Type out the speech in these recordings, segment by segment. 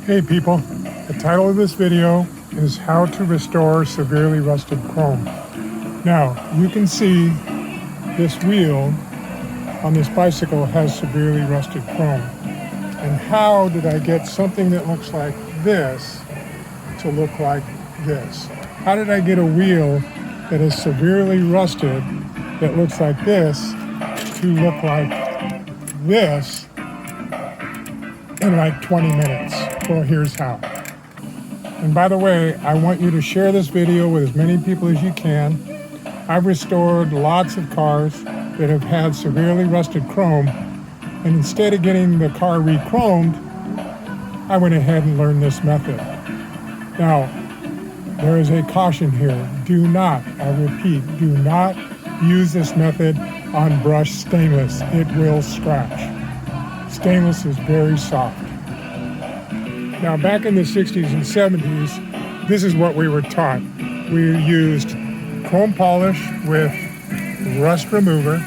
Hey people, the title of this video is How to Restore Severely Rusted Chrome. Now, you can see this wheel on this bicycle has severely rusted chrome. And how did I get something that looks like this to look like this? How did I get a wheel that is severely rusted that looks like this to look like this in like 20 minutes? Well, here's how. And by the way, I want you to share this video with as many people as you can. I've restored lots of cars that have had severely rusted chrome, and instead of getting the car re-chromed, I went ahead and learned this method. Now, there is a caution here. Do not, I repeat, do not use this method on brushed stainless. It will scratch. Stainless is very soft. Now, back in the 60s and 70s, this is what we were taught. We used chrome polish with rust remover,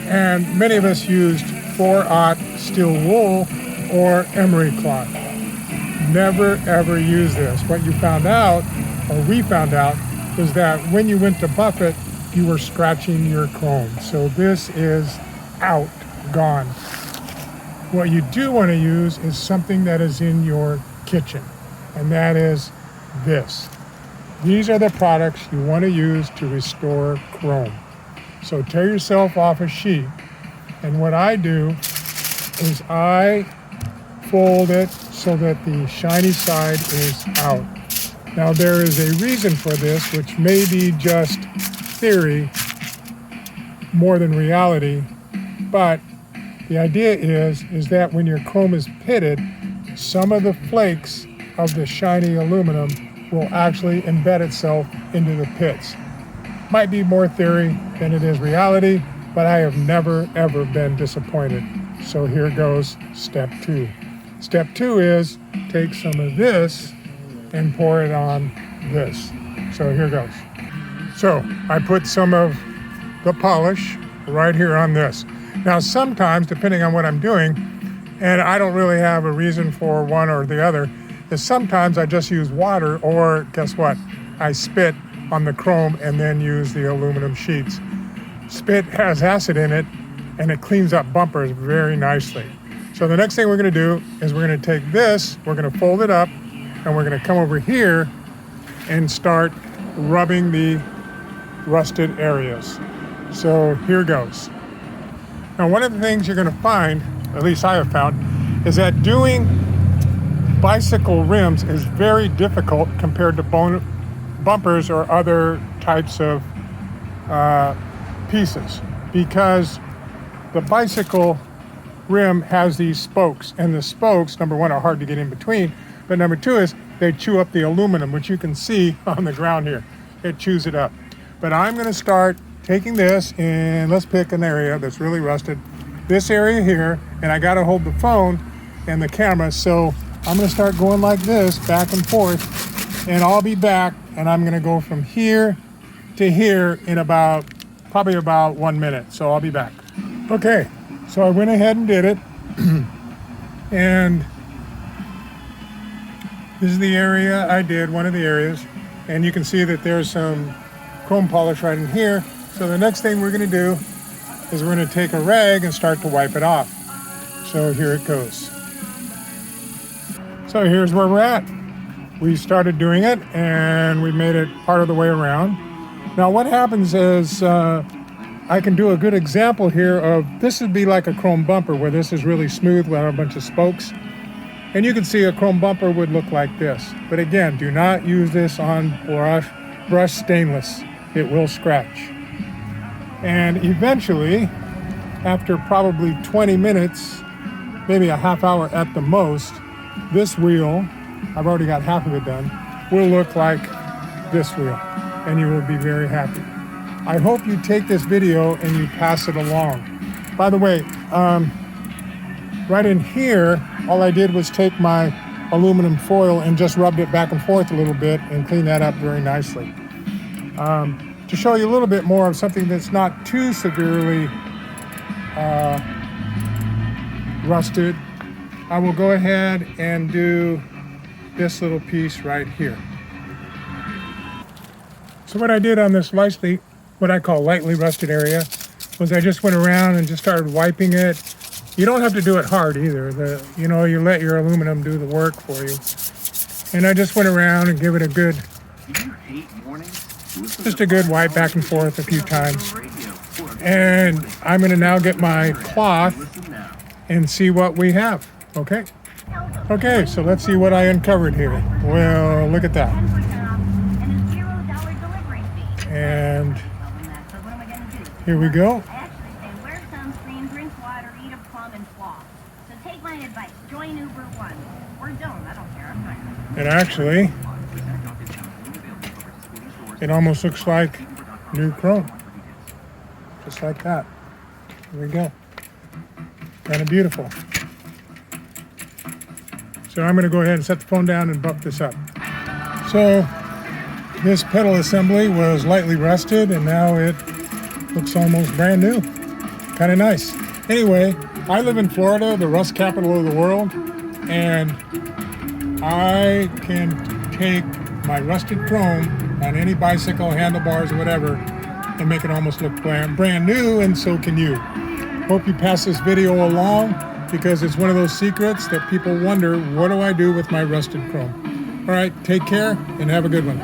and many of us used 4-aught steel wool or emery cloth. Never ever use this. What you found out, or we found out, was that when you went to buff it, you were scratching your chrome. So this is out, gone. What you do want to use is something that is in your kitchen, and that is this. These are the products you want to use to restore chrome. So tear yourself off a sheet, and what I do is I fold it so that the shiny side is out. Now, there is a reason for this, which may be just theory more than reality, but the idea is that when your chrome is pitted, some of the flakes of the shiny aluminum will actually embed itself into the pits. Might be more theory than it is reality, but I have never ever been disappointed. So here goes step 2. Step 2 is take some of this and pour it on this. So here goes. So I put some of the polish right here on this. Now sometimes, depending on what I'm doing, and I don't really have a reason for one or the other, is sometimes I just use water, or guess what? I spit on the chrome and then use the aluminum sheets. Spit has acid in it and it cleans up bumpers very nicely. So the next thing we're gonna do is we're gonna take this, we're gonna fold it up, and we're gonna come over here and start rubbing the rusted areas. So here goes. Now, one of the things you're going to find, at least I have found, is that doing bicycle rims is very difficult compared to bumpers or other types of pieces, because the bicycle rim has these spokes, and the spokes, number one, are hard to get in between, but number two is they chew up the aluminum, which you can see on the ground here. It chews it up. But I'm going to start taking this, and let's pick an area that's really rusted. This area here, and I got to hold the phone and the camera, so I'm going to start going like this, back and forth, and I'll be back, and I'm going to go from here to here in probably about 1 minute, so I'll be back. Okay, so I went ahead and did it, and this is the area I did, one of the areas, and you can see that there's some chrome polish right in here. So the next thing we're going to do is we're going to take a rag and start to wipe it off. So here it goes. So here's where we're at. We started doing it and we made it part of the way around. Now what happens is I can do a good example here of, this would be like a chrome bumper where this is really smooth without a bunch of spokes. And you can see a chrome bumper would look like this. But again, do not use this on brushed stainless. It will scratch. And eventually, after probably 20 minutes, maybe a half hour at the most, this wheel, I've already got half of it done, will look like this wheel, and you will be very happy. I hope you take this video and you pass it along. By the way, right in here, all I did was take my aluminum foil and just rubbed it back and forth a little bit and clean that up very nicely. To show you a little bit more of something that's not too severely rusted, I will go ahead and do this little piece right here. So what I did on this lightly, what I call lightly rusted area, was I just went around and just started wiping it. You don't have to do it hard either. You let your aluminum do the work for you. And I just went around and give it a good, just a good wipe back and forth a few times. And I'm going to now get my cloth and see what we have. Okay? Okay, so let's see what I uncovered here. Well, look at that. And here we go. And actually, it almost looks like new chrome. Just like that. Here we go. Kind of beautiful. So I'm going to go ahead and set the phone down and buff this up. So this pedal assembly was lightly rusted and now it looks almost brand new. Kind of nice. Anyway, I live in Florida, the rust capital of the world, and I can take my rusted chrome on any bicycle, handlebars, or whatever, and make it almost look brand new, and so can you. Hope you pass this video along, because it's one of those secrets that people wonder, what do I do with my rusted chrome? All right, take care and have a good one.